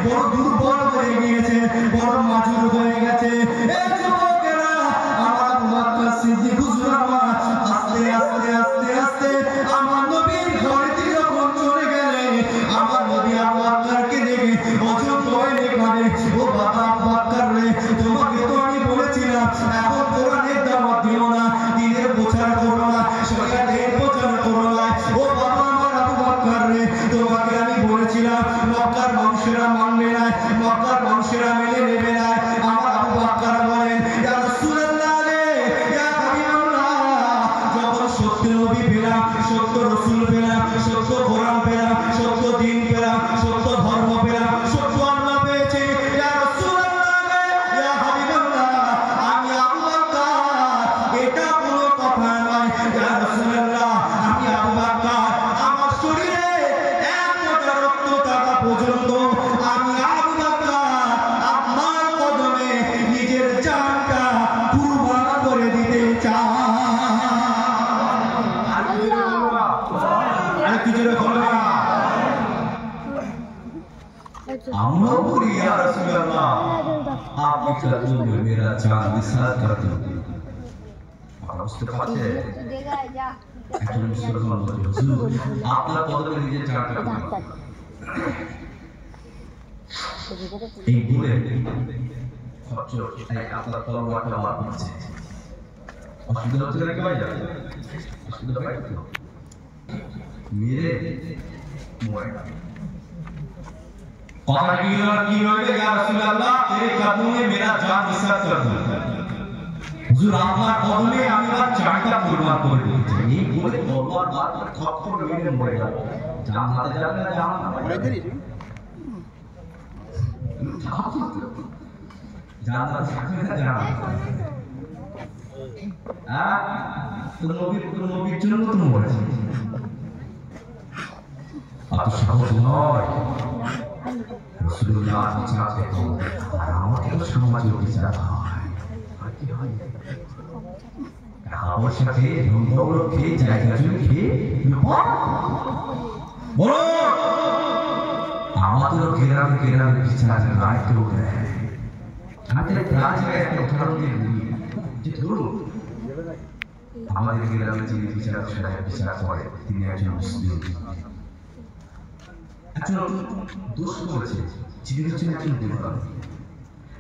বড় দুর্বল হয়ে গিয়েছে, বড় মাজুর হয়ে গেছে। এই যুবকেরা আমার আবু বকর সিদ্দিক হুজুর আমার আস্তে আস্তে আস্তে আস্তে আমার নবীর ঘর থেকে যখন চলে গেলেন, আমার নবী আবু বকরকে দেখে অজর করে কাঁদে, ও বাবা আবু বকর রে, তোমাকে তো আমি বলেছিলাম এখন কোরআনের দাওয়াত দিও না, দ্বীনের প্রচার করো না, শরিয়াতের প্রচার করো না। ও বাবা আমার আবু বকর রে, তোমাকে আমি বলেছিলাম মক্কার মানুষেরা মানবে না, মক্কার মানুষেরা মেনে নেবে না। আমার আবু বকর বলেন, ইয়া রাসূলুল্লাহ রে, ইয়া হাবিবাল্লাহ, যখন সত্য নবী পেলাম, সত্য রাসূল পেলাম, সত্য কোরআন পেলাম, সত্য দ্বীন পেলাম, সত্য ধর্ম পেলাম, সত্য আল্লাহ পেয়েছি, ইয়া রাসূলুল্লাহ রে, ইয়া হাবিবাল্লাহ, আমি আবু বকর, এটা কোনো কথা নয়। ইয়া রাসূলুল্লাহ, আমি আবু বকর, আমার শরীরে এক ফোঁটা রক্ত থাকা পর্যন্ত আমি আবু বকর আপনার কদমে নিজের জানটা কুরবান করে দিতে চাই। আর কি জোরে বলবা? আমরাও বলি ইয়া রাসূলুল্লাহ, আপনি কদম में मेरा जान निसार कर दो। বুঝতে পারছে একজন মুসলমান বলে, হুজুর আপনার কদমে নিজের জানটা কুরবান। এই বলে আপনার তলোয়ারটা বার করছে। অসুবিধা হচ্ছে নাকি ভাই? অসুবিধা হয় তো মেরে মরে না। কথা কি হইবে? ইয়া রাসূলুল্লাহ, তেরে কদম में मेरा जान निसार कर दो। হুজুর আপনার কদমে আমি আমার জানটা কুরবান করে দিয়েছি। এই বলে তলোয়ার বার করে খপ্পর মেরে মরে গেল। জান হাতে যাবে না, জান মরে গেলি জান্নাত থাকবে না, জান তোর নবীর জন্য তুমি মরেছি। এত সহজ নয়। রাসূলুল্লাহ বিচার দেখো, আর আমাকে সমাজে বিচার হয়। আর কি হয়? খাবার সাথে ধনগুলো খেয়ে জায়গা জুড়ে খেয়ে বলো আমাদের গ্রামে গ্রামে বিচার নাই কেউ দেয়। আমাদের রাজ্যে একটা উদাহরণ দিয়ে বলি যে ধরুন আমাদের গ্রামে যিনি বিচারক সাহেব বিচার করে তিনি একজন মুসলিম, একজন দোষ করেছে, যিনি হচ্ছেন একজন দেবতার।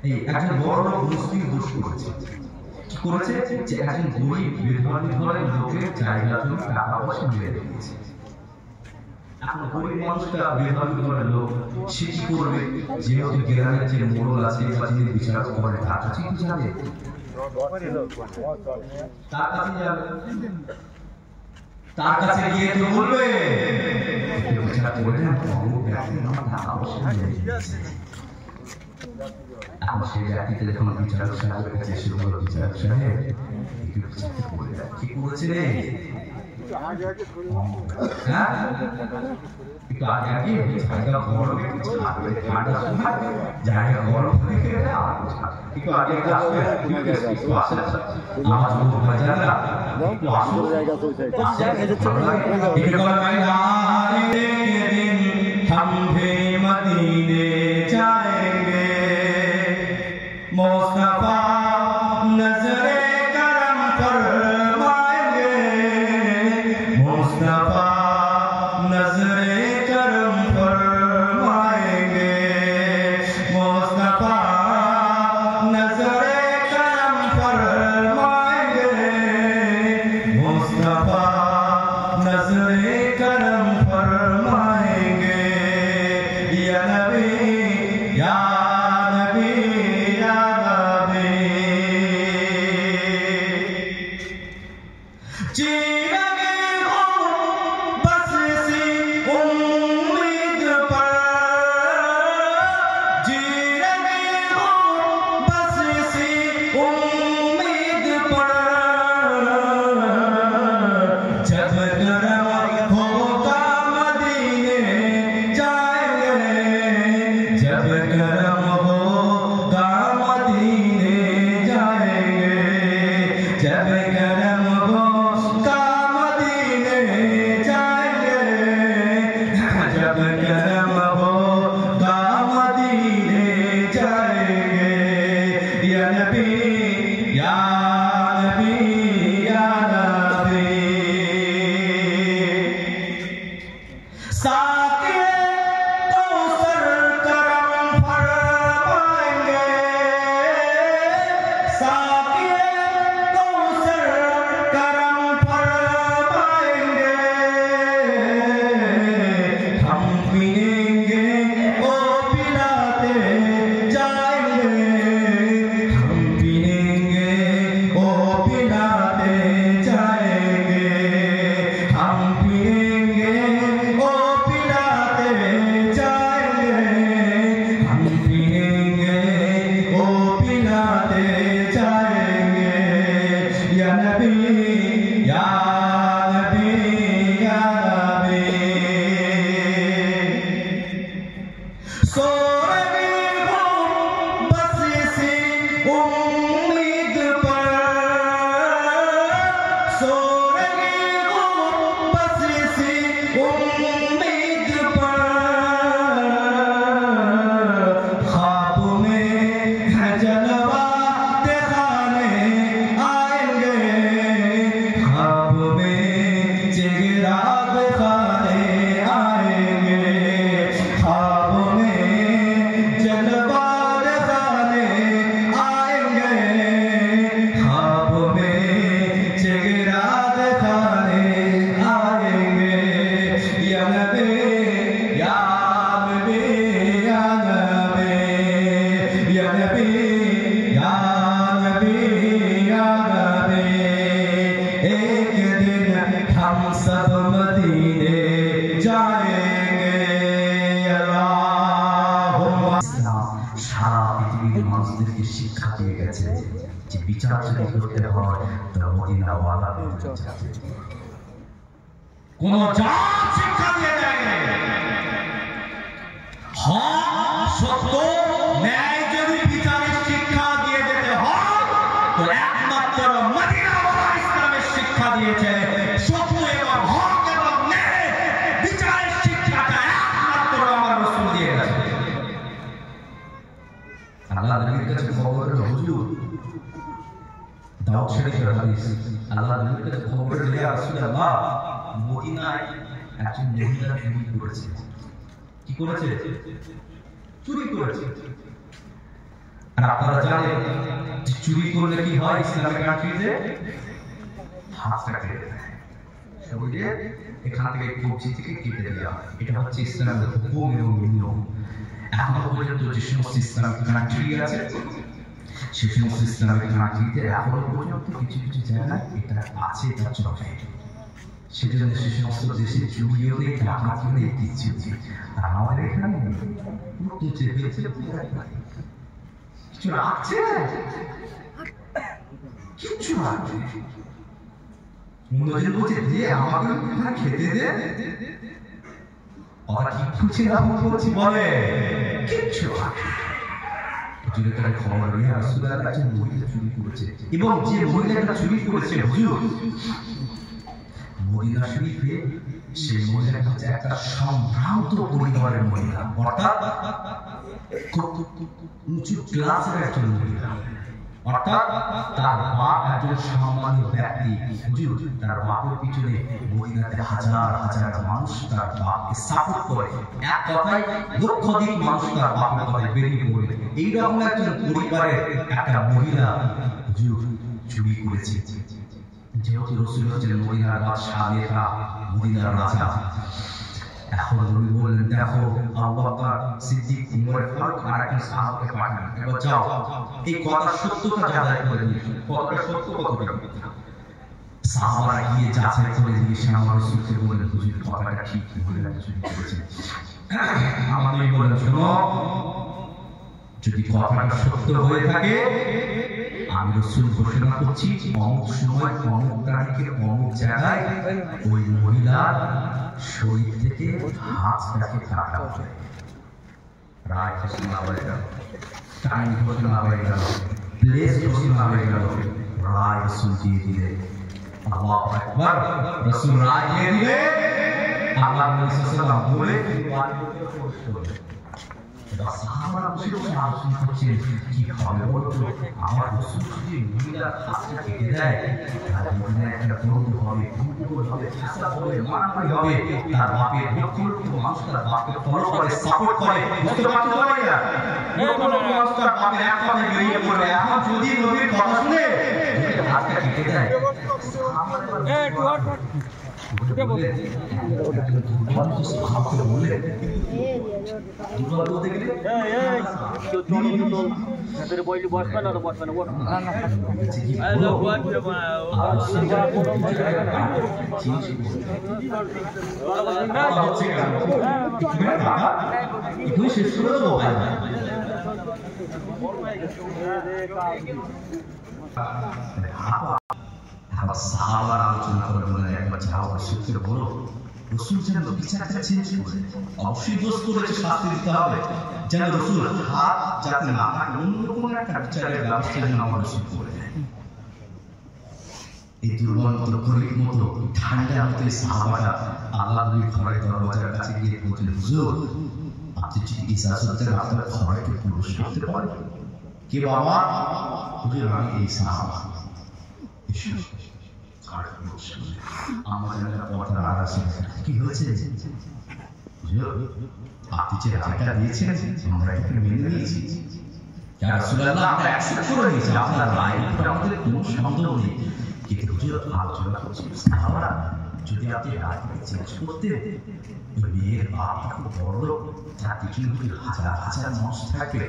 এই একজন বড় লোক মুসলিম দোষ করেছে, কি করেছে যে একজন গরিব বিধর্মী ঘরের লোকের জায়গা জমি টাকা পয়সা মেরে রেখেছে। এখন গরিব মানুষটা বিধর্মী ঘরের লোক, সে কি করবে? যেহেতু গ্রামের যে মোড়ল আছে বা যিনি বিচার করেন তার কাছে কি যাবে? তার কাছে যাবে, তার কাছে গিয়ে তো বলবে বিচার করে না, আমার টাকা পয়সা মেরে রেখেছে। আমার সেই জাতিতে যখন বিচারক সাহেবের কাছে এসে বলল, বিচারক সাহেব কি করেছে রে? একটু আগে আগে জায়গা গরম, একটু ছাড়বে, ঠান্ডার সময় জায়গা গরম হয়ে গেলে একটু আগে আগে আসবে, একটু আসে আমার যুবক ভাইজানরা একটু আসো, हम भी मदीने जाएंगे, मुस्तफा नजरे करम फरमाएंगे, मुस्तफा नजरे करम फरमाएंगे, मुस्तफा नजरे करम फरमाएंगे, मुस्तफा नजरे करम फरमाएंगे। या नबी या नबी या नबी, जीने हो बस इसी उम्मीद पर, जीने हो बस इसी उम्मीद पर, जब गरम होगा मदीने जाएंगे, जब गरम होगा मदीने जाएंगे, जब गरम होगा मदीने जाएंगे, जब गरम होगा मदीने ইসলাম সারা পৃথিবীর মানুষদেরকে শিক্ষা দিয়ে গেছে যে বিচার যদি করতে হয় তো মদিনা ওয়ালা কোন জাত শিক্ষা দিয়ে দেয় হক সত্য ন্যায় যদি বিচারের শিক্ষা দিয়ে যেতে হয় তো একমাত্র মদিনা ওয়ালা ইসলামের শিক্ষা দিয়েছে সত্য এবং হক এবং ন্যায় বিচারের শিক্ষাটা একমাত্র আমার রাসূল দিয়ে গেছে আল্লাহ নবীর কাছে খবর এলো হুজুর দাউদ শরীফের হাদিস আল্লাহ নবীর কাছে খবর এলো ইয়া রাসূলুল্লাহ মদিনায় একজন মহিলা চুরি করেছে কি করেছে চুরি করেছে আর আপনারা জানেন যে চুরি করলে কি হয় ইসলামিক কান্ট্রিতে হাতটা কেটে দেয় শরীরে এখান থেকে কবজি থেকে কেটে দেওয়া এটা হচ্ছে ইসলামের হুকুম এবং নিয়ম এখনো পর্যন্ত যে সমস্ত ইসলামিক কান্ট্রি আছে সেই সমস্ত ইসলামিক কান্ট্রিতে এখনো পর্যন্ত কিছু কিছু জায়গায় এটা আছে এটা চলে সেজন্য সে সমস্ত দেশে চুরিও নেই ডাকাতিও নেই কিচ্ছু নেই আর আমাদের এখানে কিছু রাখছে কিচ্ছু রাখছে মনোযোগ বলছে দিয়ে আমাকে খেতে দে ওরা কি খুঁজছে না বলছি বলে কিচ্ছু রাখছে চুরি করে খবর নিয়ে রাসূলুল্লাহ একজন মহিলা চুরি করেছে এবং যে মহিলাটা চুরি করেছে হুজুর মদিনা শরীফে সেই মহিলা হচ্ছে একটা সম্ভ্রান্ত পরিবারের মহিলা অর্থাৎ উঁচু ক্লাসের একজন মহিলা অর্থাৎ তার বাপ একজন সম্মানীয় ব্যক্তি হুজুর তার বাপের পিছনে মদিনাতে হাজার হাজার মানুষ তার বাপকে সাপোর্ট করে এক কথায় লক্ষাধিক মানুষ তার বাপের কথায় বেরিয়ে পড়ে এইরকম একজন পরিবারের একটা মহিলা হুজুর চুরি করেছে যেহেতু রাসূল হচ্ছেন মদিনার বাদশাহ নেতা মদিনার রাজা এখন নবী বললেন দেখো আবু বকর সিদ্দিক উমর ফারুক আর একজন সাহাবাকে পাঠান এবার যাও এই কথা সত্যতা যাচাই করে নিন কতটা সত্য কতটা মিথ্যা সাহাবারা গিয়ে যাচাই করে নিয়ে সে আমার রাসূলকে বললেন হুজুর কথাটা ঠিক মহিলা চুরি করেছে আমার নবী বললেন শোনো যদি কথাটা সত্য হয়ে থাকে আমি রাসূল ঘোষণা করছি অমুক সময় অমুক তারিখে অমুক জায়গায় ওই মহিলার শরীর থেকে হাতটাকে কাটা হবে রায় ঘোষণা হয়ে গেল টাইম ঘোষণা হয়ে গেল প্লেস ঘোষণা হয়ে গেল রায় রাসূল দিয়ে দিলে আল্লাহু আকবার রাসূল রায় দিয়ে দিলে আল্লাহ নবী সাল্লাল্লাহু আলাইহি ওয়াসাল্লাম বলে সাহাবারা বসে বসে আলোচনা করছে কি হবে বলতো আমার রাসূল যদি মহিলার হাতটা কেটে দেয় তাহলে মহিলা একটা গর্ব হবে গর্ব হবে চেষ্টা হবে মারামারি হবে তার বাপের লক্ষ লক্ষ মানুষ তার বাপকে ফলো করে সাপোর্ট করে বুঝতে পারছো না ভাইয়া লক্ষ লক্ষ মানুষ তার বাপের এক কথায় বেরিয়ে পড়বে এখন যদি নবীর কথা শুনে যদি হাতটা কেটে দেয় বলে সাহাবারা আলোচনা করে বলে একবার যাও রাসূলকে বলো রাসূল যেন বিচারটা চেঞ্জ করে অবশ্যই দোষ করেছে শাস্তি দিতে হবে যেন রাসূল হাত যাতে না থাকে অন্য কোনো একটা বিচারের ব্যবস্থা যেন আমার রাসূল করে দেয় এই দুর্বল মতো গরিব মতো ঠান্ডা মতো এই সাহাবারা আল্লাহ নবীর ঘরের দরজার কাছে গিয়ে বলছেন হুজুর আপনি যদি ইজাজত দেন আপনার ঘরকে প্রবেশ করতে পারেন কে বাবা হুজুর আমি এই সাহাবা কি হয়েছে আপনি যে রায়টা দিয়েছেন আমরা এটাকে মেনে নিয়েছি আমরা অ্যাকসেপ্ট করে নিয়েছি আপনার রায়ের উপর আমাদের কোনো সন্দেহ নেই কিন্তু হুজুর আলোচনা করছি সাহাবারা যদি আপনি রায়টাকে চেঞ্জ করতে ওই মেয়ের বাপটা খুব বড় লোক তার পিছনে হাজার হাজার মানুষ থাকবে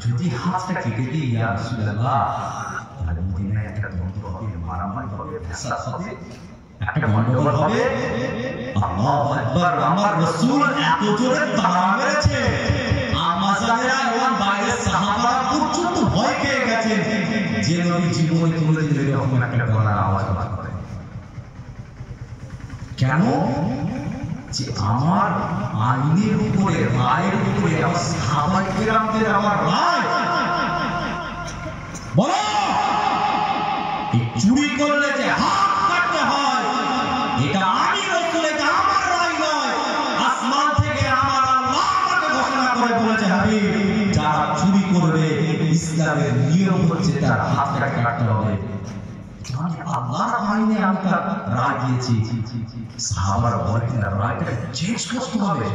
যদি হাতটা কেটে দিই ইয়া রাসূলুল্লাহ তাহলে মদিনায় একটা দ্বন্দ্ব হবে মারামারি হবে ফ্যাসাদ হবে একটা গন্ডগোল হবে আল্লাহু আকবার আমার রাসূল এত জোরে তাড়া মেরেছে আমাজানের ভয় পেয়ে গেছেন যে নবী জীবনে কোনোদিন এরকম একটা গলার আওয়াজ করে। কেন? যে আমার আইনের উপরে, রায়ের উপরে, আমার সাহাবায়ে কেরামদের আমার রায়। বলো, এই চুরি করলে যে হাত কাটতে হয়, এটা আমি রাসূল, এটা আমার রায় নয়। আসমান থেকে আমার আল্লাহ আমাকে ঘোষণা করে বলেছে, হাবিব, যারা চুরি করবে ইসলামের নিয়ম হচ্ছে তার হাতটা কাটতে হবে। আমি আল্লাহর আইনে আমি তার রায় দিয়েছি। সাহাবারা বলেন রায়টা চেঞ্জ করতে হবে।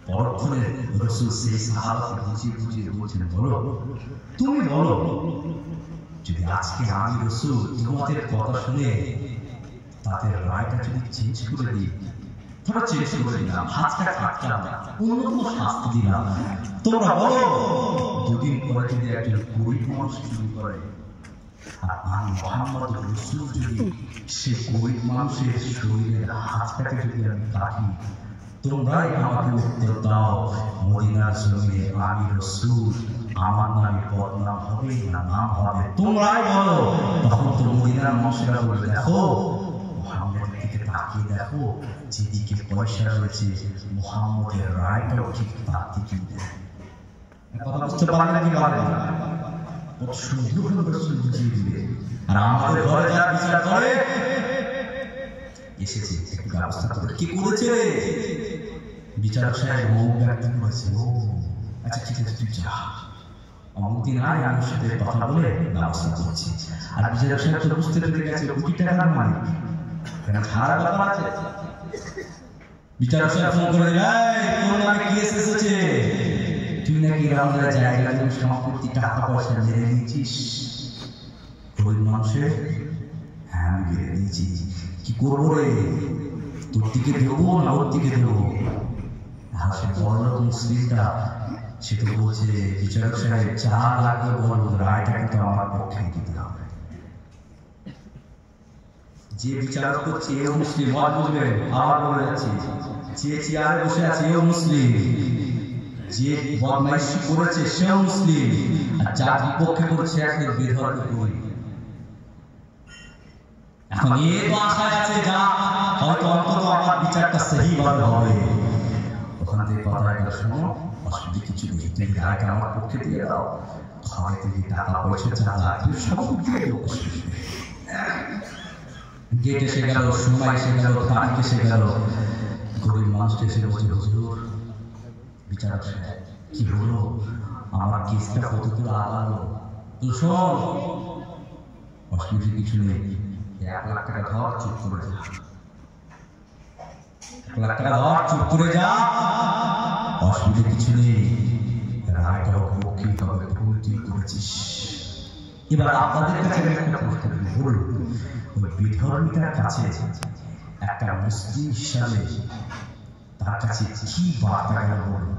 পরক্ষণে রাসূল সেই সাহাবাকে বুঝিয়ে বুঝিয়ে বলছেন, বলো, তুমি বলো, যদি আজকে আমি রাসূল তোমাদের কথা শুনে তাদের রায়টা যদি চেঞ্জ করে দিই, তোমরা চেঞ্জ করে দিলাম, হাতটা কাটলাম, অন্য কোনো শাস্তি দিলাম, তোমরা বলো, দুদিন পরে যদি একজন গরিব মানুষ চুরি করে আর আমি মুহাম্মদ রাসূল যদি সে গরিব মানুষের শরীরের হাতটাকে যদি আমি কাটি, তোমরাই আমাকে উত্তর দাও, মদিনার জমিনে আমি রাসূল, আমার নামে বদনাম হবে না নাম হবে? তোমরাই বলো। তখন তো মদিনার মানুষেরা বলবে, দেখো মুহাম্মদের দিকে তাকিয়ে দেখো, যেদিকে পয়সা রয়েছে মুহাম্মদের রায়টাও ঠিক তার দিকে। কথা বুঝতে পারলেন কি পারলেন? কত সুন্দর রাসূল বুঝিয়ে দিবে। আর আমাদের ঘরে যারা বিচার করে এসেছে, একটু ব্যবস্থা করে কি করেছে বিচারক সাহেব? মুখ ব্যক্ত করেছে, ও আচ্ছা ঠিক আছে, তুই যা, অমুকদিন আয়, আমার সাথে কথা বলে ব্যবস্থা করছি। আর বিচারক সাহেব তো বুঝতে পেরে গেছে কোটি টাকার মালিক, কেন ছাড়া ব্যাপার আছে। বিচারক সাহেব ফোন করে দিল, তোর নামে কেস এসেছে, তুই নাকি আমাদের জায়গা জমি সম্পত্তি টাকা পয়সা মেরে নিয়েছিস গরিব মানুষের। হ্যাঁ আমি মেরে নিয়েছি, কি করবো রে, তোর দিকে দেবো না ওর দিকে দেবো? হ্যাঁ সে বড় মুসলিমটা সে তো বলছে, বিচারক সাহেব যা লাগবে বলবো, রায়টা কিন্তু আমার পক্ষে দিতে হবে। যে বিচারক করছে এও মুসলিম, বুঝবেন আবার বলে যাচ্ছি, যে চেয়ারে বসে আছে এও মুসলিম, যে বদমাইশি করেছে সেও মুসলিম, আর যার বিপক্ষে করছে একজন বেধর্মী করি। এখন এই তো আশায় আছে যা হয়তো অন্তত আমার বিচারটা সহিভাবে হবে। ওখান থেকে কথা একটা শোনো, অসুবিধা কিছু নেই, তুমি রায়টা আমার পক্ষে দিয়ে দাও, ঘরে থেকে টাকা পয়সা যা লাগবে সব দিয়ে দেবো। গেট এসে গেল, সময় এসে গেল, তারিখ এসে গেল, গরিব মানুষটা এসে বলছে, হুজুর বিচারক সাহেব কি হলো, আমার কেসটা কত দূর আগালো? তো শোন, অসুবিধা কিছু নেই, 1 লাখ টাকা ধর, চুপ করে যা, 1 লাখ টাকা ধর, চুপ করে যা, অসুবিধা কিছু নেই, রায়টা পক্ষে তবে ভুল তুই করেছিস। এবার আপনাদের কাছে একটা প্রশ্ন বলুন, ওই বিধর্মীটার কাছে একটা মুসলিম হিসাবে তার কাছে কি বার্তা গেল বলুন?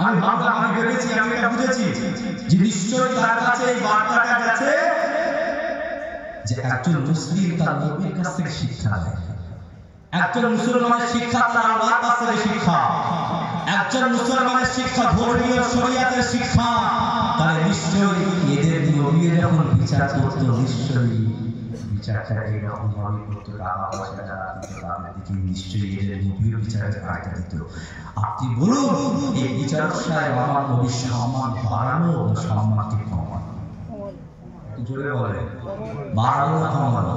আমি ভাবলাম, আমি ভেবেছি, আমি এটা বুঝেছি যে নিশ্চয়ই তার কাছে এই বার্তাটা গেছে যে একজন মুসলিম তার নবীর কাছ থেকে শিক্ষা নেয়, একজন মুসলমানের শিক্ষা তার আল্লাহর কাছ থেকে শিক্ষা, একজন মুসলমানের শিক্ষা ধর্মীয় শরীয়তের শিক্ষা। তাহলে নিশ্চয়ই এদের নবী যখন বিচার করতো, নিশ্চয়ই বিচারটা এরকম ভাবে করতো, টাকা পয়সা যারা দিত তাদের দিকে নিশ্চয়ই এদের নবীর বিচারের রায়টা দিত। আপনি বলুন, এই বিচারক সাহেব আমার নবীর সম্মান বাড়ানো সম্মানকে কমানো? জোরে বলে, বাড়ানো না কমানো?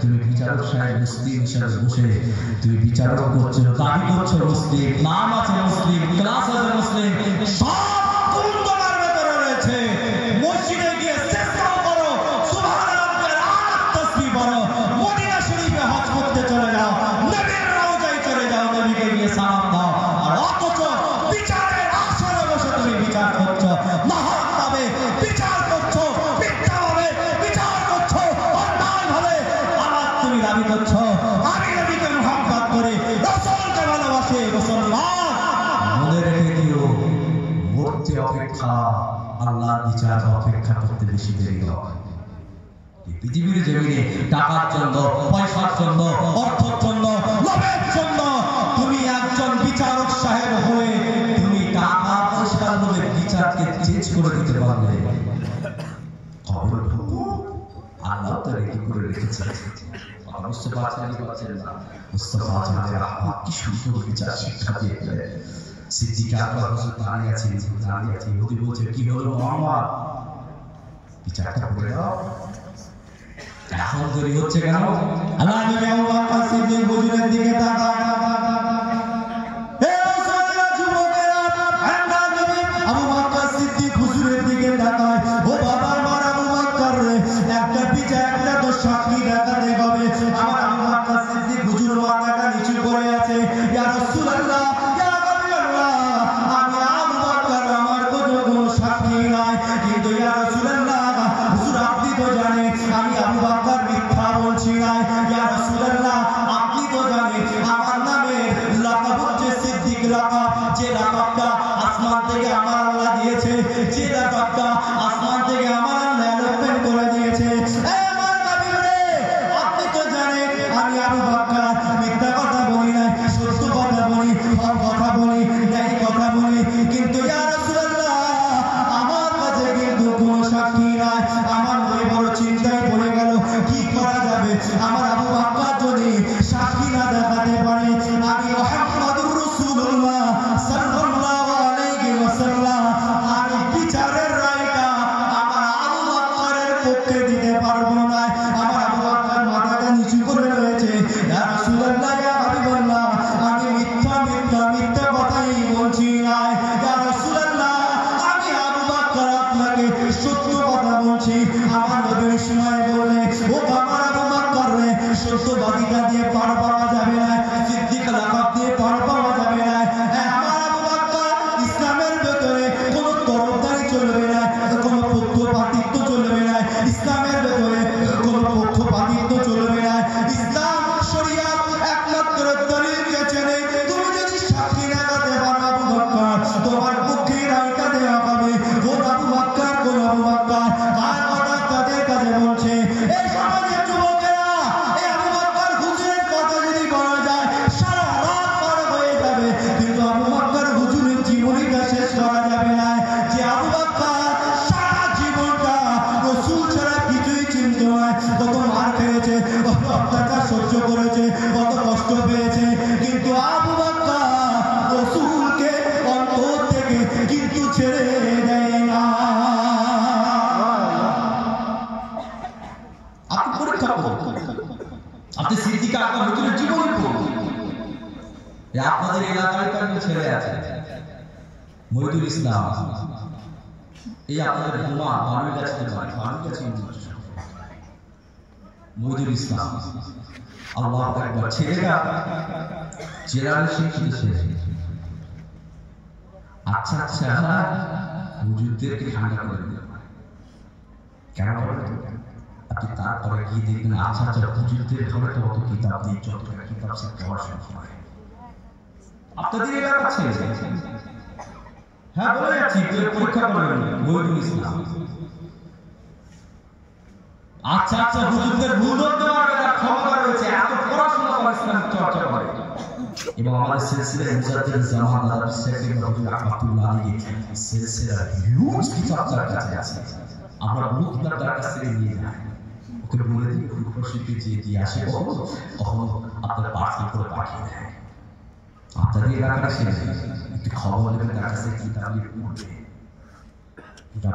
তুমি বিচারক সাহেব মুসলিম হিসাবে বসে তুমি বিচারক করছো, দাবি করছো মুসলিম, নাম আছে মুসলিম, ক্লাস আছে মুসলিম, সব গুণ তোমার ভেতরে রয়েছে। মসজিদে গিয়ে সিজদা করো, সুবহানাল্লাহ, তাসবিহ পড়ো, মদিনা শরীফে হজ করতে চলে যাও, নবীর রওজায় চলে যাও, নবীকে গিয়ে সালাম দাও, আর অথচ বিচারের আসরে বসে তুমি বিচার করছো, মহাভাবে বিচার করছো, মিথ্যাভাবে বিচার করছো, অন্যায়ভাবে আমার তুমি দাবি করছো আমি নবীকে মুহাব্বত করি, রাসূলকে ভালোবাসি। মুসলমান মনে রেখে দিও, মরতে অপেক্ষা আল্লাহর বিচার অপেক্ষা করতে বেশি দেরি হয়। পৃথিবীর জমিনে টাকার জন্য, পয়সার জন্য, অর্থের জন্য, লোভের জন্য তুমি একজন বিচারক সাহেব হয়ে তুমি টাকা পয়সার লোভে বিচার করে দিতে পারলে কবর ঢুকবো আল্লাহ তো রেডি করে রেখেছে বুঝতে পারছেন না মুস্তাফা জানের আহমদ কি সুন্দর বিচার শিক্ষা দিয়ে গেলেন সিদ্দিক আকবর হুজুর দাঁড়িয়ে আছেন ইহুদি বলছে কি হলো মুহাম্মদ বিচারটা করে দাও এখন দেরি হচ্ছে কেন আল্লাহ নবী আবু বকর সিদ্দিক হুজুরের দিকে তাকায় সাক্ষী দেখাতে হবে আমার আবু বকর সিদ্দিক হুজুর মাথাটা নিচু করে আছে ইয়া রাসূলুল্লাহ ইয়া হাবিবাল্লাহ আমি আবু বকর আমার কোনো সাক্ষী নাই কিন্তু ইয়া রাসূলুল্লাহ হুজুর আপনি তো জানেন আমি আবু বকর মিথ্যা বলছি না ইয়া রাসূলুল্লাহ আপনি তো জানেন আমার নামে লাকাব হচ্ছে সিদ্দিক লাকাব যে লাকাবটা আসমান থেকে আমার আল্লাহ দিয়েছে যে লাকাবটা আসমান থেকে আমার আল্লাহ এলোপেন করে দিয়েছে আমি আবু বকর মিথ্যা কথা বলি না সত্য কথা বলি হক কথা বলি ন্যায় কথা বলি কিন্তু ইয়া রাসূলুল্লাহ আমার কাছে কিন্তু কোনো সাক্ষী নাই আমার নবী বড় চিন্তায় পড়ে গেল কি করা যাবে আমার আবু বকর যদি সাক্ষী না দেখাতে পারে আমি মুহাম্মদুর রাসূলুল্লাহ সাল্লাল্লাহু আলাইহি ওয়াসাল্লাম আমি বিচারের রায়টা আমার আবু বকরের পক্ষে দিতে পারবো না আমার আবু বকর মাথাটা নিচু করে রয়েছে ইয়া রাসূলুল্লাহ ইয়া হাবিবাল্লাহ আমি মিথ্যা কথাই বলছি না ইয়া রাসূলুল্লাহ আমি আবু বকর আপনাকে সত্য কথা বলছি আমার নবীর সময় বলে ও আমার আবু বকর রে সত্যবাদীটা দিয়ে পার পাওয়া যাবে না সিদ্দিক লাকাব দিয়ে পার পাওয়া যাবে না আমার আবু বকর ইসলামের ভেতরে কোনো তরফদারি চলবে না কোনো পক্ষপাতিত্ব চলবে না ইসলামের ভেতরে কোনো পক্ষপাতিত্ব চলবে না ইসলাম শরিয়াত একমাত্র দলিলকে চেনে তুমি যদি সাক্ষী লাগাতে পারো আবু বকর তোমার পক্ষে রায়টা দেওয়া হবে কোন আবু বকর কার কথা তাদের কাছে বলছে এই সমাজের যুবকেরা এই আবু বকর হুজুরের কথা যদি বলা যায় সারা রাত পার হয়ে যাবে কিন্তু আবু বকর হুজুরের জীবনীটা শেষ করা যাবে না যে আবু বকর সারা জীবনটা রাসূল ছাড়া কিছুই চিনত না কত মার খেয়েছে কত অত্যাচার সহ্য করেছে কত কষ্ট পেয়েছে কিন্তু আবু বকর রাসূলকে অন্তর থেকে কিন্তু ছেড়ে দেয় না আপনি পরীক্ষা করুন আপনি সিদ্দিক আকবর হুজুরের জীবনী পড়ুন আপনাদের এলাকায় তো ছেলে আছে মহিদুল ইসলাম এই আপনাদের বোমা বাড়ির কাছে মহিদুল ইসলাম আল্লাহু আকবার ছেলেরা জেলার শিক্ষিত ছেলে আচ্ছা হুজুরদেরকে ঠান্ডা করে দিল কেন বলেন আপনি তারপরে গিয়ে দেখবেন আচ্ছা হুজুরদের ঘরে তো অত কিতাব নেই যতটা কিতাব সে পড়াশোনা করে আপনাদের এলাকা ছেলে হ্যাঁ বলে যাচ্ছি পরীক্ষা করবেন মহিদুল ইসলাম আচ্ছা হুজুরদের ভুল হতে পারবে তার ক্ষমতা রয়েছে এত পড়াশোনা করে ইসলাম চর্চা করে এবং আমাদের সিলসিলা মুজাদ্দিদ জামান আরবি সেক্রেটারি হুজুর রাহমাতুল্লাহ আলাইহি সিলসিলা হিউজ কিতাব তার কাছে আছে আমরা বহু কিতাব তার কাছ থেকে নিয়ে যাই ওকে বলে দিই প্রশিক্ষণ দিয়ে আসে কখনো আপনার পার্সেল করে পাঠিয়ে দেয় আপনাদের এলাকার ছেলে একটু খবর নেবেন তার কাছে কিতাব নিয়ে পড়বে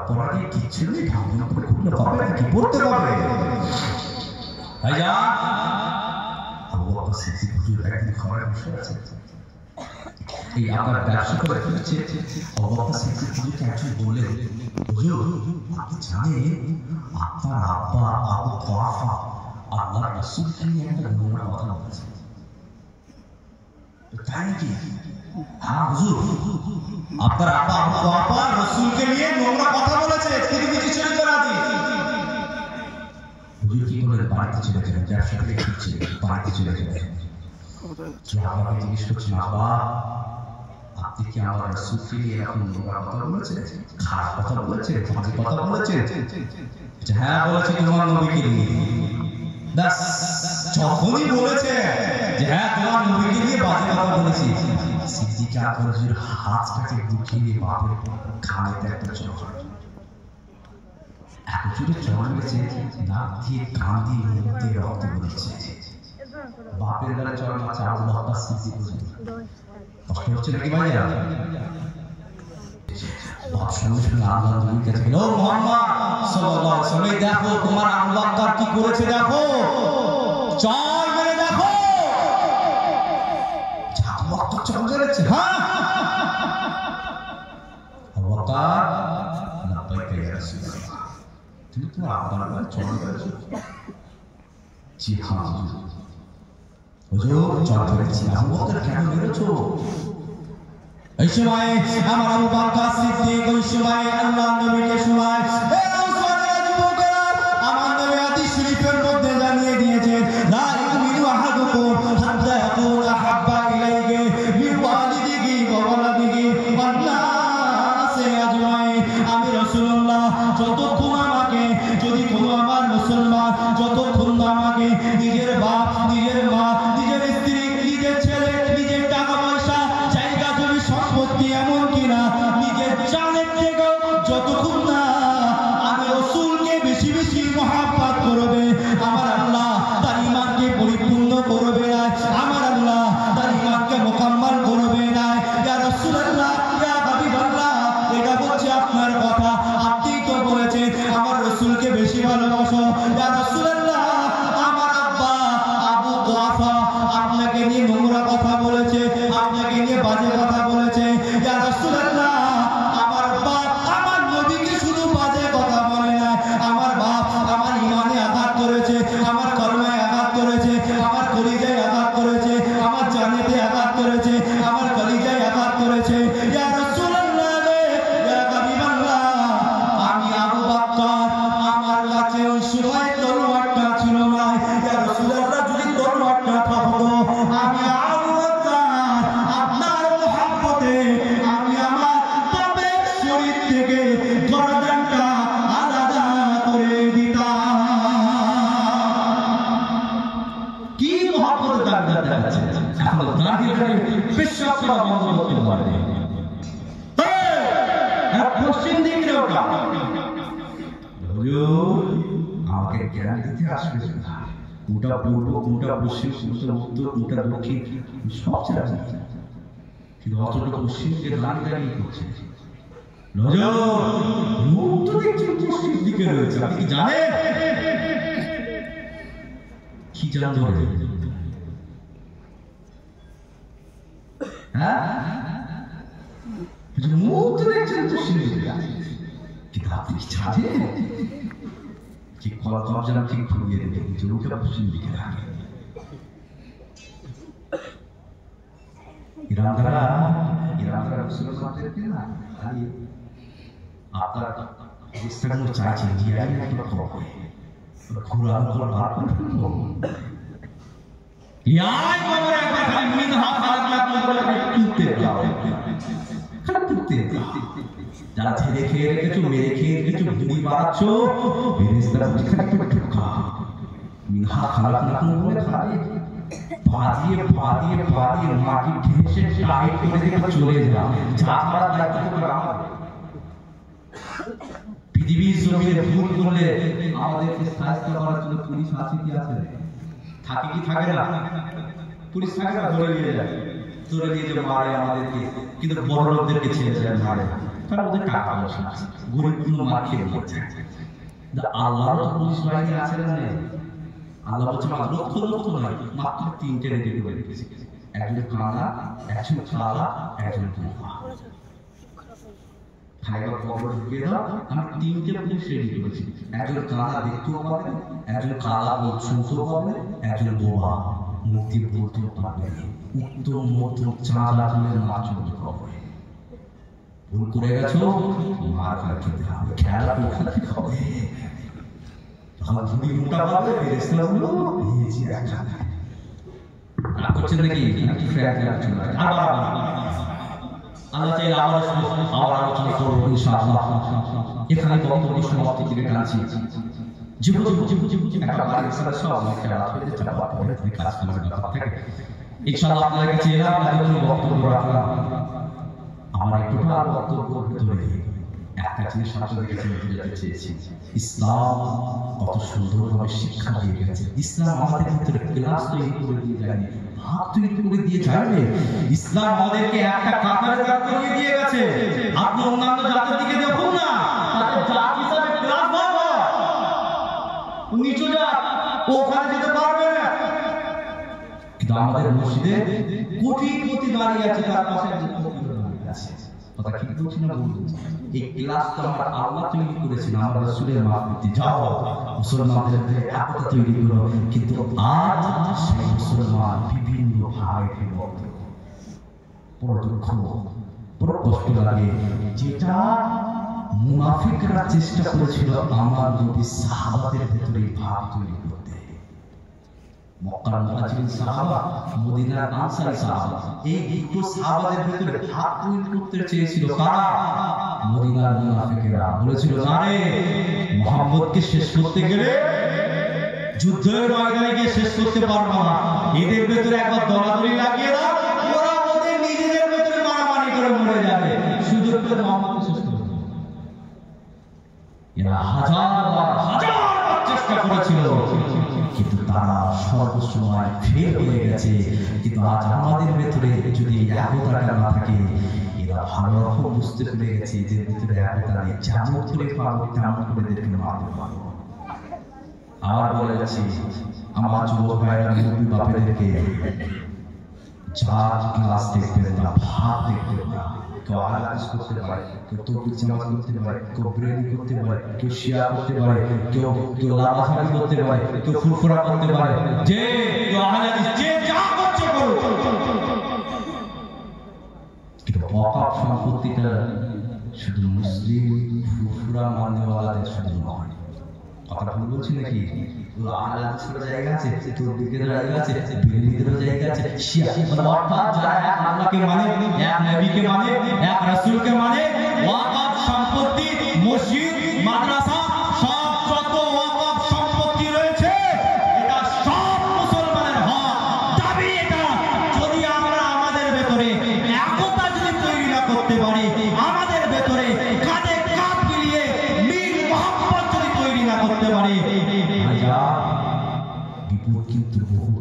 পড়া দিয়ে কিচ্ছু নেই ঠাকুর করে খুললে পাবে কি পড়তে পারবে ভাইয়া আবু বকর সিদ্দিক হুজুর একদিন ঘরে বসে আছে এই আপনার ব্যবসা করে ফেলছে আবু বকর সিদ্দিক হুজুরকে একজন বলে হুজুর আপনি জানেন আপনার আব্বা আবু কুহাফা আল্লাহর রাসূলকে নিয়ে একটা নোংরা কথা বলেছে তাই নাকি হ্যাঁ হুজুর আপনার আব্বা আবু কুহাফা রাসূলকে নিয়ে নোংরা কথা বলেছে তিনি কিছু চুরি করে দিই হুজুর কি করে বাড়িতে চলে গেলেন ব্যবসা থেকে ফিরছে বাড়িতে চলে গেলেন আমাকে জিজ্ঞেস করছেন আব্বা আপনি কি আমার রাসূলকে নিয়ে এরকম নোংরা কথা বলেছে খারাপ কথা বলেছে বাজে কথা বলেছে হ্যাঁ বলেছে তোমার নবীকে নিয়ে ব্যাস যখনই বলেছে যে হ্যাঁ তোমার নবীকে নিয়ে বাজে কথা বলেছি সিদ্দিক আকবর হাতটাকে ঢুকিয়ে বাপের কানেতে একটা চোখ এত জোরে জ্বর লেগেছে, নাক দিয়ে কান দিয়ে মুখ দিয়ে রক্ত বেরোচ্ছে। বাপের বেলা জ্বর মারছে, আবু বকর সিদ্দিক কষ্ট হচ্ছে নাকি ভাইয়া? বাপ সঙ্গে সঙ্গে আল্লাহ নবীর কাছে গেল, ও মুহাম্মদ সাল্লাল্লাহু আলাইহি ওয়াসাল্লাম, দেখো তোমার আবু বকর কি করেছে, দেখো চল মেরে দেখো। আবু বকর চল মেরেছে? হ্যাঁ। আবু বকর লাব্বাইক ইয়া রাসূলুল্লাহ, তুমি তোমার আব্বার চল মেরেছো? জি হ্যাঁ হুজুর, চল মেরেছি। আবু বকর কেন মেরেছো? এই সময় আমার আবু বকর সিদ্দিক ওই সময় আল্লাহর নবীকে শোনায়, এ মুসলমান যুবকেরা, আমার নবী হাদিস শরীফের মধ্যে জানিয়ে দিয়েছেন, লা ইউমিনু আহাদুকুম হাত্তা ইয়াকুনা হাব্বা ইলাইহি মিন ওয়ালিদিহি ওয়া ওয়ালাদিহি ওয়ান নাসি আজমাইন। আমি রাসূলুল্লাহ যতক্ষণ আমাকে, যদি কোনো আমার মুসলমান যতক্ষণ আমাকে নিজের বাপ, নিজের মা, নিজের স্ত্রী, নিজের ছেলে, নিজের টাকা পয়সা, জায়গা জমি সম্পত্তি, এমন কিনা নিজের জানের থেকেও যতক্ষণ না আমি রাসূলকে বেশি বেশি মহব্বত করবে, আমার আল্লাহ তার ঈমানকে পরিপূর্ণ করবে না, আমার আল্লাহ তার ঈমানকে মুকাম্মাল করবে না। ইয়া রাসূলুল্লাহ, ইয়া হাবিবাল্লাহ, এটা হচ্ছে আপনার কথা, আপনি তো বলেছেন আমার রাসূলকে বেশি ভালোবাসো। ইয়া রাসূলুল্লাহ, আমার আব্বা আবু কুহাফা আপনাকে নিয়ে নোংরা কথা বলেছে, আপনাকে নিয়ে বাজে কথা বলেছে। ইয়া রাসূলুল্লাহ, আমার বাপ আমার নবীকে শুধু বাজে কথা বলে না, আমার বাপ আমার ঈমানে আঘাত করেছে, আমার কর্মে আঘাত করেছে, আমার কলিজায় আঘাত করেছে, আমার জানেতে আঘাত করেছে, আমার কলিজায় আঘাত করেছে। ইয়া রাসূলুল্লাহ, ইয়া হাবিবাল্লাহ, আমি আবু বকর, আমার কাছে ওই সময় তলোয়ারটা ছিল না। ইয়া রাসূলুল্লাহ, যদি তলোয়ারটা থাকতো, আমি আবু বকর আপনার মুহাব্বতে আমি আমার বাপের শরীর থেকে গর্দানটা আলাদা করে দিতাম। কি মুহাব্বতের দাবিদার দেখাচ্ছে, এখন দাঁড়িয়ে পেশাব করা বন্ধ করতে পারবে। পশ্চিম দিকে ওটা আমাকে জ্ঞান দিতে আসবে না, কোনটা পূর্ব, কোনটা পশ্চিম, কোনটা উত্তর, কোনটা দক্ষিণ সব জানি, কিন্তু অতটুকু পশ্চিমকে দাঁড়িয়ে করছে। মুখ তো দেখছেন পশ্চিম দিকে রয়েছে, আপনি কি জানেন? কি জানতে হবে? হ্যাঁ, মুখ তো দেখছেন পশ্চিম দিকে, কিন্তু আপনি কি জানেন কি কলা দরজা ঠিক ঘুরিয়ে দেবে, চোখটা পশ্চিম দিকে রাখে। ইরানদারা মুসলমানদেরকে না খালি আপনার ইসলাম চাইছে জিয়াই একটা খবর ঘোরার পর বার করে ফেলবো। ইয়াই বাবা একবার খালি মিনহা খালাকনাকুম বলে তুলতে দাও, খালি তুলতে দাও। যারা ছেড়ে খেয়ে রেখেছো, মেরে খেয়ে রেখেছো, ভুড়ি বাড়াচ্ছ, ফেরেশতারা যেখানে ঢোকা মিনহা খালাকনাকুম বলে খালি বাদিয়ে বাদিয়ে বাদিয়ে মাটি ঘেঁষে টাইট করে দিয়ে চলে যাও। জাত মারার দায়িত্ব তোমরা আমাদের। পৃথিবীর জমিনে ভুল করলে আমাদেরকে শাস্তি করার জন্য পুলিশ আছে কি আছে? থাকে কি থাকে না? পুলিশ থাকে না, ধরে নিয়ে যায়, ধরে নিয়ে যে মারে আমাদেরকে, কিন্তু বড় লোকদেরকে ছেড়ে যায় মারে, কারণ ওদের টাকা পয়সা আছে, গরিবগুলো মার খেয়ে পড়ছে। আল্লাহর পুলিশ বাহিনী আছে না? আল্লাহ বলছে লক্ষ লক্ষ নয়, মাত্র 3টে রেডি করে রেখেছে, একজন কানা, একজন কালা, একজন বোবা। খাইবার খবর ঢুকিয়ে দাও, আমি 3টে পুলিশ রেডি করেছি, একজন কানা দেখতেও পাবে, একজন কালা শুনতেও পাবে, একজন বোবা মুক্তি বলতেও পারবে। উত্তম মধ্যম চাঁদা ফুলের মাছ মতো খবর। ভুল করে গেছো, মার খেতে হবে, খেলা খেতে হবে। ভুড়ি মোটা পাবে, ফেরেশতাগুলো নিয়েছি দেখা রাগ করছেন নাকি? আল্লাহ চাইলে আবার আলোচনা করবো ইনশাআল্লাহ। এখানে বক্তব্য সমাপ্তি দিকে টানছি। একটা বাড়ির সাথে সব একটা রাত হয়ে যাচ্ছে, আবার পরে থেকে কাজ করার ব্যাপার থাকে। ইনশাআল্লাহ আপনাদের কাছে এলাম, বক্তব্য রাখলাম। আমার একটু আর বক্তব্য ধরে একটা জিনিস আপনাদের কাছে বোঝাতে চেয়েছি, ইসলাম কত সুন্দরভাবে শিক্ষা দিয়ে গেছে। ইসলাম আমাদের ভিতরে ক্লাস তৈরি করে দিয়ে যায়নি, ভাগ তৈরি করে দিয়ে যায়নি। ইসলাম আমাদেরকে একটা কাতারে দাঁড় করিয়ে দিয়ে গেছে। আপনি অন্যান্য জাতির দিকে দেখুন না, তাদের জাত হিসাবে ক্লাস ভাগ হয়, নিচু জাত ওখানে যেতে পারবে না। কিন্তু আমাদের মসজিদে কোটি দাঁড়িয়ে আছে, তার পাশে আছে। কথা কি বলছি না বলছি? এই ক্লাস তো আমরা আল্লাহ তৈরি করেছেন, আমরা রাসূলের মাহফিলে যাও মুসলমানদের একতা তৈরি করো। কিন্তু আজ সেই মুসলমান বিভিন্ন ভাগে বিভক্ত। বড় দুঃখ, বড় কষ্ট লাগে। যেটা মুনাফিকরা চেষ্টা করেছিল আমার নবী সাহাবাদের ভেতরে ভাগ তৈরি করতে। মক্কার মুহাজিরিন সাহাবা, মদিনার আনসারী সাহাবা, এই দুটো সাহাবাদের ভিতরে ভাগ তৈরি করতে চেয়েছিল কারা? মদিনার মুনাফিকেরা বলেছিল, না রে, মুহাম্মদকে শেষ করতে গেলে যুদ্ধের ময়দানে গিয়ে শেষ করতে পারবো না, এদের ভেতরে একবার দলাদলি লাগিয়ে দাও, ওরা ওদের নিজেদের ভেতরে মারামারি করে মরে যাবে, সুযোগ করে মুহাম্মদকে শেষ করে দেবে। এরা হাজার চেষ্টা করেছিল, কিন্তু তারা সর্বসময় ফেল হয়ে গেছে। কিন্তু আজ আমাদের ভেতরে যদি একতাটা না থাকে, এরা ভালো রকম বুঝতে পেরে গেছে যে ভিতরে একতা নেই, যেমন করে পারবো তেমন করে এদেরকে মারতে পারবো। আবার বলে যাচ্ছি, আমার যুবক ভাইরা, মুরব্বী বাপেদেরকে যার ক্লাস দেখবেন না, ভাব দেখবেন না। কেউ আলাদা করতে পারে, কেউ তৌহিদ জামাত করতে পারে, কেউ বিরোধী করতে পারে, কেউ শিয়া করতে পারে, কেউ লামাঝাবি করতে পারে, কেউ ফুরফুরা করতে পারে, যে কেউ আহলাদিস, যে যা করছে করুক। কিন্তু ওয়াকফ সম্পত্তিটা শুধু মুসলিম ফুরফুরা মানেওয়ালাদের শুধু নয়। কথা ভুল বলছি নাকি? আহলাদিসের জায়গা আছে, তৌহিদের জায়গা আছে, বিরোধীদের জায়গা আছে, শিয়া অর্থাৎ যারা এক আল্লাহকে মানে, এক নবীকে মানে, এক রাসূলকে মানে, ওয়াকফ সম্পত্তি, মসজিদ, মাদ্রাসা, সব যত ওয়াকফ সম্পত্তি রয়েছে, এটা সব মুসলমানের হক, দাবি এটা। যদি আমরা আমাদের ভেতরে একতা যদি তৈরি না করতে পারি, আমাদের ভেতরে কাঁধে কাঁধ মিলিয়ে মিল মহব্বত যদি তৈরি না করতে পারি, বিপদ কিন্তু বহু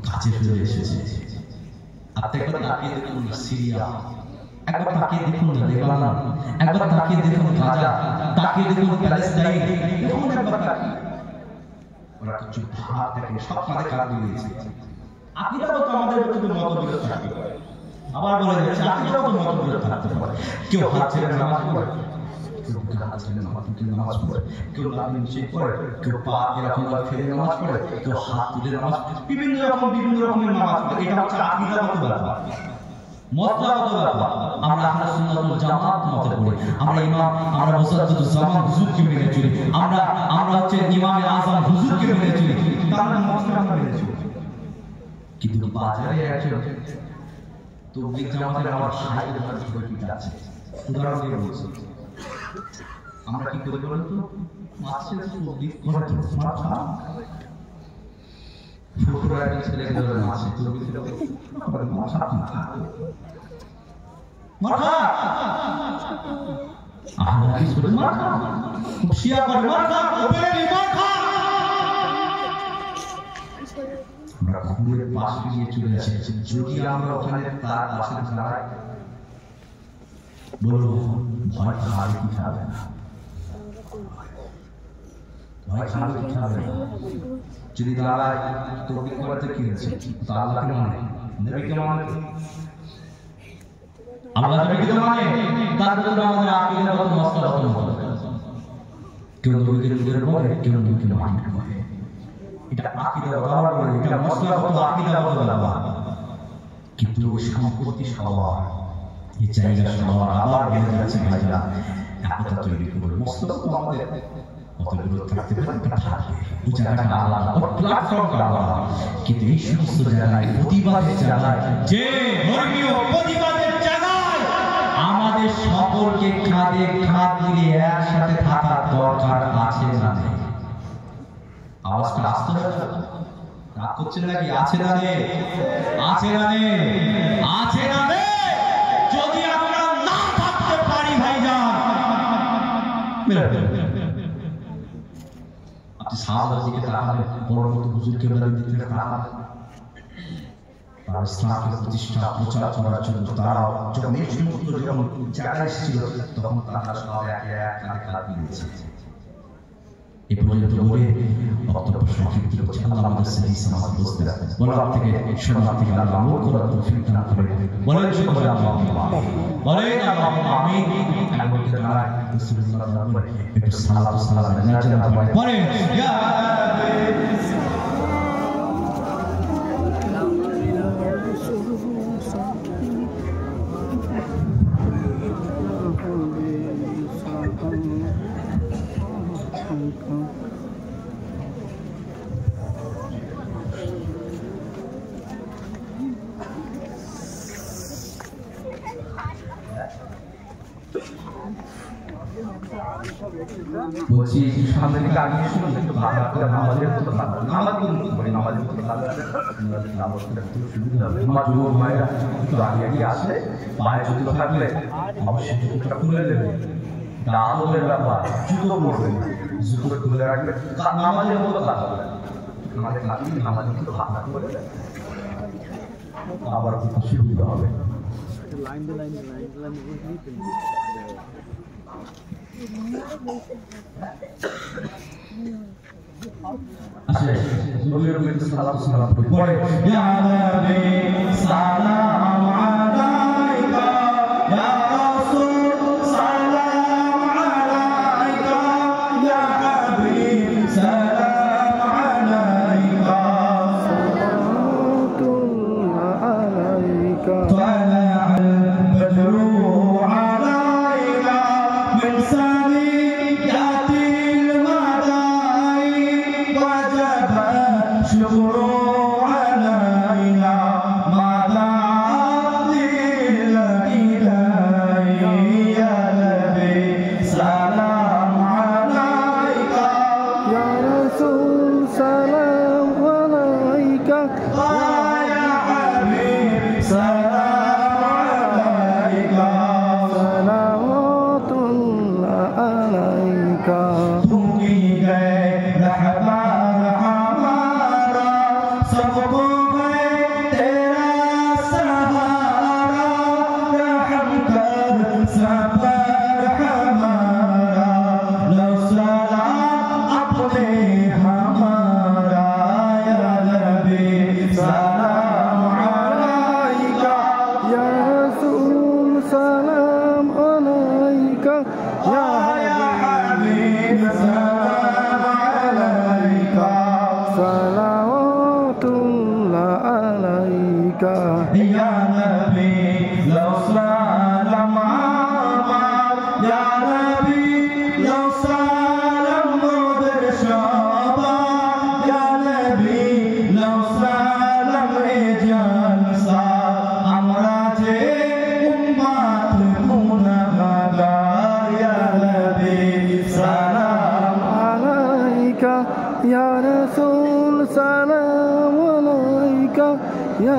কাছে চলে এসেছে। আপনি একবার তাকিয়ে দেখুন সিরিয়া, একবার তাকিয়ে দেখুন লেবানন, একবার তাকিয়ে দেখুন গাজা, তাকিয়ে দেখুন প্যালেস্টাইন, দেখুন একবার তাকিয়ে। ওরা কিছু ভাগ দেখে সব কাঁধে কাঁধ মিলিয়েছে। আকীদাও তো আমাদের ভিতরে মতবিরোধ থাকতে পারে, আবার বলে যাচ্ছে আকীদাও তো মতবিরোধ থাকতে পারে। কেউ হাত ছেড়ে নামাজ পড়ে, কেউ হাত ছেড়ে নামাজ পড়ে, কেউ লাভ নিচে পড়ে, কেউ পা এরকম ফেলে নামাজ পড়ে, কেউ হাত তুলে নামাজ পড়ে, বিভিন্ন রকমের নামাজ পড়ে। এটা হচ্ছে আকীদাগত ব্যাপার, মতগত ব্যাপার। আমরা আহলে সুন্নাত ওয়াল জামাত মতে পড়ি, আমরা মুসাদ্দিদুজ জামান হুজুরকে মেনে চলি, আমরা হচ্ছে ইমামে আযম হুজুরকে মেনে চলি, তার মতকে আমরা মেনে চলি। কিন্তু বাজারে একজন তবলিগ জামাতের আমার ভাইদের কাছে কি আছে, উদাহরণ দিয়ে বলছি, আমরা কি করি বলেন তো? মাসে তবলিগ করে তো মাথা ফুরফুরা একটা ছেলেকে ধরে মাসে তবলিগ করে মাথা মাথা আহলাদি শুনে মাথা শিয়া করে মাথা ওপরে মাথা। আমরা ঘুরে পাশ দিয়ে চলে এসেছি, যদি আমরা ওখানে তার পাশে দাঁড়াই, বলবো ভয় খাবে কি খাবে না, ভয় খাবে কি খাবে না। যদি দাঁড়ায় তৌহিদ করতে কি হয়েছে, তো আল্লাহকে মানে, নবীকে মানে, আল্লাহ নবীকে মানে, তার জন্য আমাদের আকীদাগত মাসলা হতে হবে। কেউ নবীকে নিজের বলে, কেউ নবীকে মানে বলে, এটা আকীদাগত আবার বলে, এটা মাসলাগত আকীদাগত ব্যাপার। কিন্তু সম্পত্তি সবার, এই জায়গা সবার, আবার বেড়ে যাচ্ছে ভাইরা, একতা তৈরি করবে। মসলা তো আমাদের কতগুলো থাকতে পারে, থাকবে, ওই জায়গাটা আলাদা, ওর প্ল্যাটফর্মটা আলাদা। কিন্তু এই সমস্ত জায়গায়, প্রতিবাদের জায়গায়, যে ধর্মীয় প্রতিবাদের জায়গায় আমাদের সকলকে কাঁধে কাঁধ মিলিয়ে একসাথে থাকার দরকার আছে না নেই? আওয়াজটা আসতে হবে, রাগ করছেন নাকি? আছে না নেই? আছে না নেই? আছে না নেই? যদি আমরা না থাকতে পারি ভাইজান, আপনি সাহাবাদের দিকে তাকাবেন, বড় বড় হুজুরকে বলেন দিকে তাকাবেন, ইসলামকে প্রতিষ্ঠা প্রচার করার জন্য তারা যখন এই সমস্ত যখন জায়গায় এসেছিল তখন তারা সবাই একে এক হাত দিয়েছে। এই পর্যন্ত বলে বক্তব্য সংক্ষিপ্ত করছি। আল্লাহ আমাদের সহি সমাজ বুঝতে রাখেন, বলার থেকে শোনার থেকে আল্লাহ আমল করার তৌফিক দান করেন। বলেন সকলে আল্লাহুম্মা বলেন আল্লাহুম্মা আমিন। এমন কি নারায় রাসূলুল্লাহ বলেন একটু সালাত ও সালাম বলেন ইয়া বলছি সামনে থেকে আগে শুনুন একটু ভালো করে নামাজের মতো ভালো নামাজ কিন্তু করি নামাজের মতো ভালো নামাজটা একটু সুবিধা হবে। আমার যুবক ভাইরা একটু আগে আগে আসলে পায়ে জুতো থাকলে অবশ্যই জুতোটা খুলে দেবে, আদরের ব্যাপার, জুতো পরবে জুতো খুলে রাখবে, নামাজের মতো ভালো হবে। আমাদের নামাজের মতো ভালো করে আবার খুব সুবিধা হবে। সালাম পড়ে ইয়া নবী সালাম আলাইকা ইয়া রাসূল সালাম আলাইকা ইয়া হাবিব সালাম আলাইকা সালাতুল্লাহ আলাইকা তালা'আল বদরু আলাইনা মিন সানিয়াতিল মাদাই ওয়াজাব শুকরু আলাইনা মাদা লিল ইলাহি ইয়া নবী সালাম আলাইকা ইয়া রাসূল সালাম আলাইকা ইয়া হাবিব সালাম আলাইকা সালাওয়াতুল্লাহ আলাইকা तुम ही गए रहमान हमारा सबको गए तेरा सहारा रहम कर सब पर हमारा लो सलाम अपने हमारा या नबी सलाम अलैका या रसूल सलाम अलैका या हबीब सलाम अलैका सलावतुल्लाह अलैका या नबी लो सलाम आमार या नबी लो सलाम मोদের সবার या नबी लो सलाम এ জালসা আমরা যে উম্মত গুনাহগার या नबी सलाम अलैका या रसूल सलाम अलैका या